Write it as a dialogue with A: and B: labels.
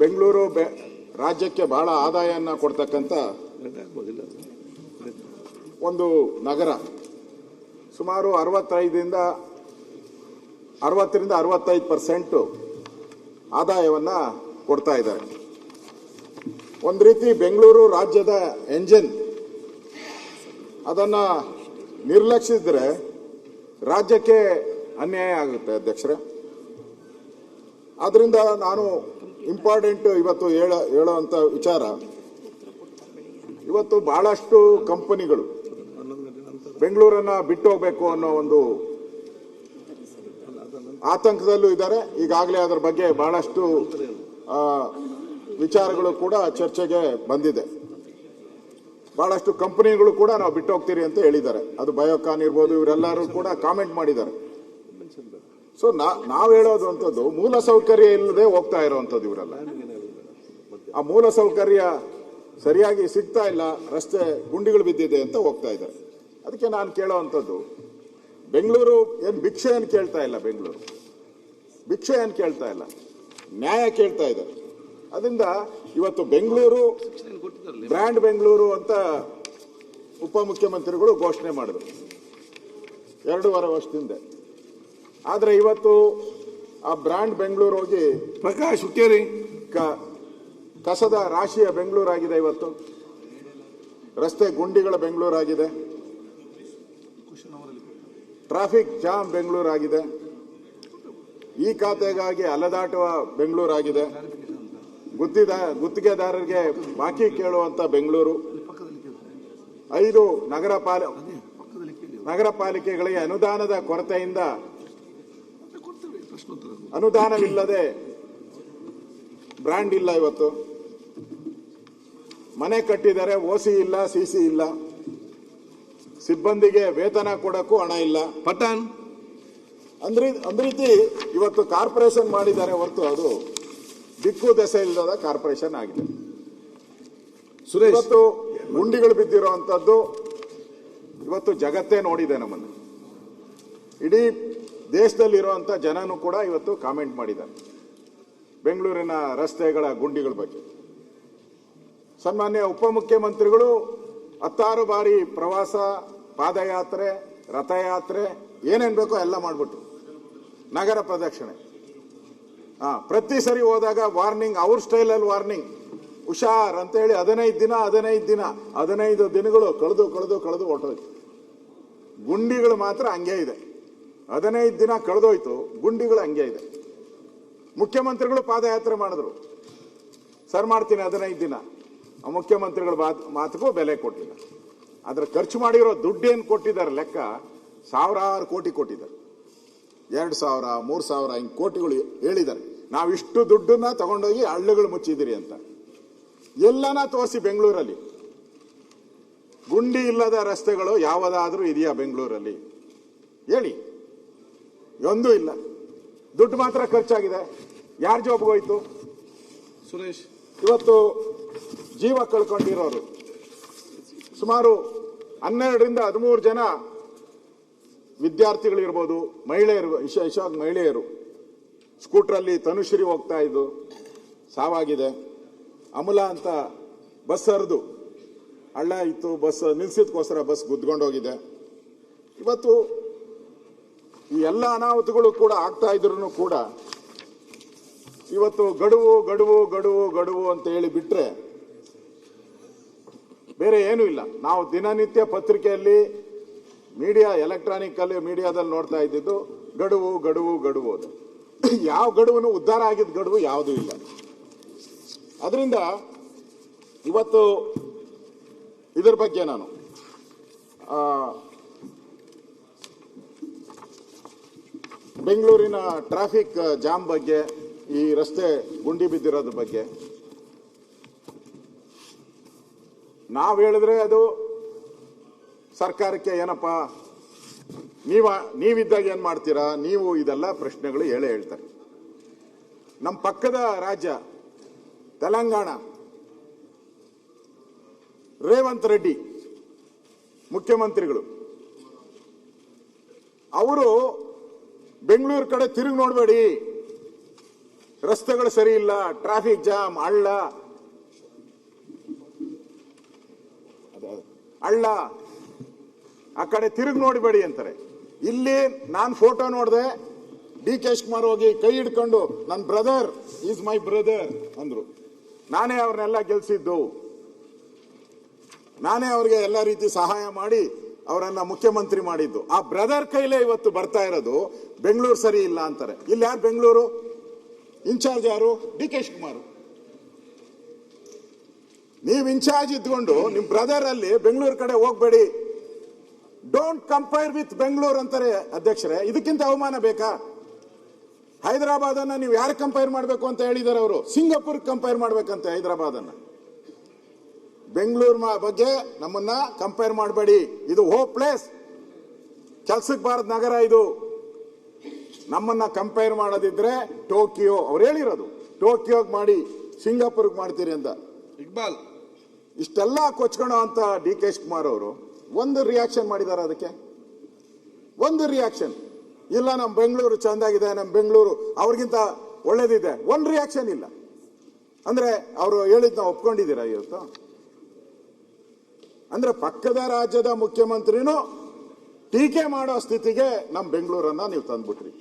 A: ಬೆಂಗಳೂರು ರಾಜ್ಯಕ್ಕೆ ಬಹಳ ಆದಾಯನ ಕೊಡ್ತಕ್ಕಂಥ ಒಂದು ನಗರ. ಸುಮಾರು 60ರಿಂದ 65% ಆದಾಯವನ್ನು ಕೊಡ್ತಾ ಇದ್ದಾರೆ. ಒಂದು ರೀತಿ ಬೆಂಗಳೂರು ರಾಜ್ಯದ ಎಂಜಿನ್. ಅದನ್ನು ನಿರ್ಲಕ್ಷಿಸಿದ್ರೆ ರಾಜ್ಯಕ್ಕೆ ಅನ್ಯಾಯ ಆಗುತ್ತೆ ಅಧ್ಯಕ್ಷರೇ. ಆದ್ರಿಂದ ನಾನು ಇಂಪಾರ್ಟೆಂಟ್ ಇವತ್ತು ಹೇಳುವಂತ ವಿಚಾರ, ಇವತ್ತು ಬಹಳಷ್ಟು ಕಂಪನಿಗಳು ಬೆಂಗಳೂರನ್ನ ಬಿಟ್ಟು ಹೋಗ್ಬೇಕು ಅನ್ನೋ ಒಂದು ಆತಂಕದಲ್ಲೂ ಇದ್ದಾರೆ. ಈಗಾಗಲೇ ಅದರ ಬಗ್ಗೆ ಬಹಳಷ್ಟು ವಿಚಾರಗಳು ಕೂಡ ಚರ್ಚೆಗೆ ಬಂದಿದೆ. ಬಹಳಷ್ಟು ಕಂಪನಿಗಳು ಕೂಡ ನಾವು ಬಿಟ್ಟು ಹೋಗ್ತೀರಿ ಅಂತ ಹೇಳಿದ್ದಾರೆ. ಅದು ಬಯೋಕಾನ್ ಇರ್ಬೋದು, ಇವರೆಲ್ಲರೂ ಕೂಡ ಕಾಮೆಂಟ್ ಮಾಡಿದ್ದಾರೆ. ಸೊ ನಾವು ಹೇಳೋದು ಅಂತದ್ದು ಮೂಲ ಸೌಕರ್ಯ ಇಲ್ಲದೆ ಹೋಗ್ತಾ ಇರೋವಂಥದ್ದು ಇವರೆಲ್ಲ. ಆ ಮೂಲ ಸೌಕರ್ಯ ಸರಿಯಾಗಿ ಸಿಗ್ತಾ ಇಲ್ಲ, ರಸ್ತೆ ಗುಂಡಿಗಳು ಬಿದ್ದಿದೆ ಅಂತ ಹೋಗ್ತಾ ಇದ್ದಾರೆ. ಅದಕ್ಕೆ ನಾನು ಕೇಳೋವಂಥದ್ದು, ಬೆಂಗಳೂರು ಏನು ಭಿಕ್ಷೆ ಏನು ಕೇಳ್ತಾ ಇಲ್ಲ, ಬೆಂಗಳೂರು ಭಿಕ್ಷೆ ಏನು ಕೇಳ್ತಾ ಇಲ್ಲ, ನ್ಯಾಯ ಕೇಳ್ತಾ ಇದೆ. ಅದರಿಂದ ಇವತ್ತು ಬೆಂಗಳೂರು ಬ್ರ್ಯಾಂಡ್ ಬೆಂಗಳೂರು ಅಂತ ಉಪಮುಖ್ಯಮಂತ್ರಿಗಳು ಘೋಷಣೆ ಮಾಡಿದ್ರು 2.5 ವರ್ಷದಿಂದ. ಆದ್ರೆ ಇವತ್ತು ಆ ಬ್ರ್ಯಾಂಡ್ ಬೆಂಗಳೂರು ಹೋಗಿ
B: ಪ್ರಕಾಶ್ ಹುಕ್ಕೇರಿ
A: ಕಸದ ರಾಶಿಯ ಬೆಂಗಳೂರಾಗಿದೆ. ಇವತ್ತು ರಸ್ತೆ ಗುಂಡಿಗಳ ಬೆಂಗಳೂರಾಗಿದೆ, ಟ್ರಾಫಿಕ್ ಜಾಮ್ ಬೆಂಗಳೂರಾಗಿದೆ, ಈ ಖಾತೆಗಾಗಿ ಅಲೆದಾಟುವ ಬೆಂಗಳೂರಾಗಿದೆ, ಗುತ್ತಿಗೆದಾರರಿಗೆ ಬಾಕಿ ಕೇಳುವಂತ ಬೆಂಗಳೂರು, 5 ನಗರ ಪಾಲಿಕೆಗಳಿಗೆ ಅನುದಾನದ ಕೊರತೆಯಿಂದ ಅನುದಾನವಿಲ್ಲದೆ ಬ್ರ್ಯಾಂಡ್ ಇಲ್ಲ. ಇವತ್ತು ಮನೆ ಕಟ್ಟಿದರೆ ಓಸಿ ಇಲ್ಲ, ಸಿಸಿ ಇಲ್ಲ, ಸಿಬ್ಬಂದಿಗೆ ವೇತನ ಕೊಡಕ್ಕೂ ಹಣ ಇಲ್ಲ.
B: ಪಠಾಣ್
A: ಅಂದ್ ರೀತಿ ಇವತ್ತು ಕಾರ್ಪೊರೇಷನ್ ಮಾಡಿದ್ದಾರೆ ಹೊರತು ಅದು ದಿಕ್ಕು ದೆಸೆ ಇಲ್ಲದ ಕಾರ್ಪೊರೇಷನ್ ಆಗಿದೆ. ಇವತ್ತು ಗುಂಡಿಗಳು ಬಿದ್ದಿರುವಂತದ್ದು ಇವತ್ತು ಜಗತ್ತೇ ನೋಡಿದೆ. ನಮ್ಮನ್ನು ಇಡೀ ದೇಶದಲ್ಲಿರುವಂತ ಜನನು ಕೂಡ ಇವತ್ತು ಕಾಮೆಂಟ್ ಮಾಡಿದ್ದಾರೆ ಬೆಂಗಳೂರಿನ ರಸ್ತೆಗಳ ಗುಂಡಿಗಳ ಬಗ್ಗೆ. ಸನ್ಮಾನ್ಯ ಉಪಮುಖ್ಯಮಂತ್ರಿಗಳು 16 ಬಾರಿ ಪ್ರವಾಸ, ಪಾದಯಾತ್ರೆ, ರಥಯಾತ್ರೆ ಏನೇನ್ ಬೇಕೋ ಎಲ್ಲ ಮಾಡ್ಬಿಟ್ರು. ನಗರ ಪ್ರದಕ್ಷಿಣೆ ಪ್ರತಿ ಸರಿ ಹೋದಾಗ ವಾರ್ನಿಂಗ್, ಅವ್ರ ಸ್ಟೈಲಲ್ಲಿ ವಾರ್ನಿಂಗ್, ಹುಷಾರ್ ಅಂತ ಹೇಳಿ 15 ದಿನಗಳು ಕಳೆದು ಹೊರಟೋಯ್ತು. ಗುಂಡಿಗಳು ಮಾತ್ರ ಹಂಗೆ ಇದೆ. 15 ದಿನ ಕಳೆದೋಯ್ತು, ಗುಂಡಿಗಳು ಹಂಗೆ ಇದೆ. ಮುಖ್ಯಮಂತ್ರಿಗಳು ಪಾದಯಾತ್ರೆ ಮಾಡಿದ್ರು, ಸರ್ ಮಾಡ್ತೀನಿ 15 ದಿನ. ಆ ಮುಖ್ಯಮಂತ್ರಿಗಳ ಮಾತಿಗೂ ಬೆಲೆ ಕೊಟ್ಟಿಲ್ಲ. ಆದ್ರೆ ಖರ್ಚು ಮಾಡಿರೋ ದುಡ್ಡೇನು ಕೊಟ್ಟಿದ್ದಾರೆ ಲೆಕ್ಕ, ಸಾವಿರಾರು ಕೋಟಿ ಕೊಟ್ಟಿದ್ದಾರೆ. 2,000, 3,000 ಹಿಂಗ್ ಕೋಟಿಗಳು ಹೇಳಿದ್ದಾರೆ. ನಾವು ಇಷ್ಟು ದುಡ್ಡನ್ನ ತಗೊಂಡೋಗಿ ಹಳ್ಳಿಗಳು ಮುಚ್ಚಿದಿರಿ ಅಂತ. ಎಲ್ಲನ ತೋರಿಸಿ ಬೆಂಗಳೂರಲ್ಲಿ. ಗುಂಡಿ ಇಲ್ಲದ ರಸ್ತೆಗಳು ಯಾವುದಾದ್ರೂ ಇದೆಯಾ ಬೆಂಗಳೂರಲ್ಲಿ ಹೇಳಿ? ಒಂದೂ ಇಲ್ಲ. ದುಡ್ಡು ಮಾತ್ರ ಖರ್ಚಾಗಿದೆ. ಯಾರ ಜಾಬ್ಗೆ ಹೋಯ್ತು?
B: ಸುರೇಶ್,
A: ಇವತ್ತು ಜೀವ ಕಳ್ಕೊಂಡಿರೋರು ಸುಮಾರು 12ರಿಂದ 13 ಜನ ವಿದ್ಯಾರ್ಥಿಗಳಿರ್ಬೋದು, ಮಹಿಳೆಯರು, ವಿಶೇಷವಾಗಿ ಮಹಿಳೆಯರು ಸ್ಕೂಟ್ರಲ್ಲಿ ತನುಶ್ರೀ ಹೋಗ್ತಾ ಇದ್ದು ಸಾವಾಗಿದೆ. ಅಮಲಾ ಅಂತ ಬಸ್ ಹರಿದು ಹಳ್ಳ ಇತ್ತು, ಬಸ್ ನಿಲ್ಸಿದ್ಕೋಸ್ಕರ ಬಸ್ ಗುದ್ಕೊಂಡೋಗಿದೆ. ಇವತ್ತು ಈ ಎಲ್ಲ ಅನಾಹುತಗಳು ಕೂಡ ಆಗ್ತಾ ಇದ್ರು ಕೂಡ ಇವತ್ತು ಗಡುವು ಅಂತ ಹೇಳಿ ಬಿಟ್ರೆ ಬೇರೆ ಏನೂ ಇಲ್ಲ. ನಾವು ದಿನನಿತ್ಯ ಪತ್ರಿಕೆಯಲ್ಲಿ, ಎಲೆಕ್ಟ್ರಾನಿಕ್ ಅಲ್ಲಿ ಮೀಡಿಯಾದಲ್ಲಿ ನೋಡ್ತಾ ಇದ್ದಿದ್ದು ಗಡುವು ಅದು. ಯಾವ ಗಡುವನ್ನು ಉದ್ಧಾರ ಆಗಿದ್ದ ಗಡುವು ಯಾವುದೂ ಇಲ್ಲ. ಅದರಿಂದ ಇವತ್ತು ಇದರ ಬಗ್ಗೆ ನಾನು ಬೆಂಗಳೂರಿನ ಟ್ರಾಫಿಕ್ ಜಾಮ್ ಬಗ್ಗೆ, ಈ ರಸ್ತೆ ಗುಂಡಿ ಬಿದ್ದಿರೋದ್ರ ಬಗ್ಗೆ ನಾವು ಹೇಳಿದ್ರೆ ಅದು ಸರ್ಕಾರಕ್ಕೆ ಏನಪ್ಪ ನೀವಿದ್ದಾಗ ಏನ್ ಮಾಡ್ತೀರಾ ನೀವು, ಇದೆಲ್ಲ ಪ್ರಶ್ನೆಗಳು ಹೇಳ್ತಾರೆ. ನಮ್ಮ ಪಕ್ಕದ ರಾಜ್ಯ ತೆಲಂಗಾಣ, ರೇವಂತ್ ರೆಡ್ಡಿ ಮುಖ್ಯಮಂತ್ರಿಗಳು, ಅವರು ಬೆಂಗಳೂರು ಕಡೆ ತಿರುಗಿ ನೋಡಬೇಡಿ, ರಸ್ತೆಗಳು ಸರಿ ಇಲ್ಲ, ಟ್ರಾಫಿಕ್ ಜಾಮ್, ಹಳ್ಳ ಆ ಕಡೆ ತಿರುಗಿ ನೋಡಿಬೇಡಿ ಅಂತಾರೆ. ಇಲ್ಲಿ ನಾನು ಫೋಟೋ ನೋಡಿದೆ, ಡಿ ಕೆ ಶಿವಕುಮಾರ್ ಹೋಗಿ ಕೈ ಹಿಡ್ಕೊಂಡು ನನ್ನ ಬ್ರದರ್ ಈಸ್ ಮೈ ಬ್ರದರ್ ಅಂದ್ರು. ನಾನೇ ಅವ್ರನ್ನೆಲ್ಲ ಗೆಲ್ಸಿದ್ದು, ನಾನೇ ಅವ್ರಿಗೆ ಎಲ್ಲ ರೀತಿ ಸಹಾಯ ಮಾಡಿ ಅವರನ್ನ ಮುಖ್ಯಮಂತ್ರಿ ಮಾಡಿದ್ದು. ಆ ಬ್ರದರ್ ಕೈಲೇ ಇವತ್ತು ಬರ್ತಾ ಇರೋದು ಬೆಂಗಳೂರು ಸರಿ ಇಲ್ಲ ಅಂತಾರೆ. ಇಲ್ಲಿ ಯಾರು ಬೆಂಗಳೂರು ಇನ್ಚಾರ್ಜ್? ಯಾರು? D K Shivakumar. ನೀವು ಇನ್ಚಾರ್ಜ್ ಇದ್ಕೊಂಡು ನಿಮ್ ಬ್ರದರ್ ಅಲ್ಲಿ ಬೆಂಗಳೂರು ಕಡೆ ಹೋಗ್ಬೇಡಿ, ಡೋಂಟ್ ಕಂಪೇರ್ ವಿತ್ ಬೆಂಗಳೂರು ಅಂತಾರೆ ಅಧ್ಯಕ್ಷರೇ. ಇದಕ್ಕಿಂತ ಅವಮಾನ ಬೇಕಾ? ಹೈದರಾಬಾದ್ ಅನ್ನ ನೀವು ಯಾರು ಕಂಪೇರ್ ಮಾಡಬೇಕು ಅಂತ ಹೇಳಿದ್ದಾರೆ ಅವರು? ಸಿಂಗಾಪುರ್ ಕಂಪೇರ್ ಮಾಡ್ಬೇಕಂತೆ ಹೈದರಾಬಾದ್ ಅನ್ನ. ಬೆಂಗಳೂರು ಬಗ್ಗೆ ನಮ್ಮನ್ನ ಕಂಪೇರ್ ಮಾಡಬೇಡಿ, ಇದು ಹೋಪ್ಲೆಸ್, ಕೆಲ್ಸಕ್ಕೆ ಬಾರದ ನಗರ ಇದು. ನಮ್ಮನ್ನ ಕಂಪೇರ್ ಮಾಡೋದಿದ್ರೆ ಟೋಕಿಯೋ, ಅವ್ರು ಹೇಳಿರೋದು ಟೋಕಿಯೋಗ್ ಮಾಡಿ, ಸಿಂಗಾಪುರ್ಗೆ ಮಾಡ್ತೀರಿ ಅಂತ.
B: ಇಕ್ಬಾಲ್
A: ಇಷ್ಟೆಲ್ಲ ಕೊಚ್ಕೊಳ್ಳೋ ಅಂತ ಡಿ ಕೆ ಶಿವಕುಮಾರ್ ಅವರು ಒಂದು ರಿಯಾಕ್ಷನ್ ಮಾಡಿದಾರ? ಅದಕ್ಕೆ ಒಂದು ರಿಯಾಕ್ಷನ್ ಇಲ್ಲ. ನಮ್ಮ ಬೆಂಗಳೂರು ಚಂದಾಗಿದೆ, ನಮ್ಮ ಬೆಂಗಳೂರು ಅವ್ರಿಗಿಂತ ಒಳ್ಳೇದಿದೆ, ಒಂದು ರಿಯಾಕ್ಷನ್ ಇಲ್ಲ. ಅಂದ್ರೆ ಅವರು ಹೇಳಿದ್ ನಾವು ಒಪ್ಕೊಂಡಿದ್ದೀರಾ ಇವತ್ತು? ಅಂದ್ರೆ ಪಕ್ಕದ ರಾಜ್ಯದ ಮುಖ್ಯಮಂತ್ರಿನೂ ಟೀಕೆ ಮಾಡೋ ಸ್ಥಿತಿಗೆ ನಮ್ಮ ಬೆಂಗಳೂರನ್ನ ನೀವು ತಂದ್ಬಿಟ್ರಿ.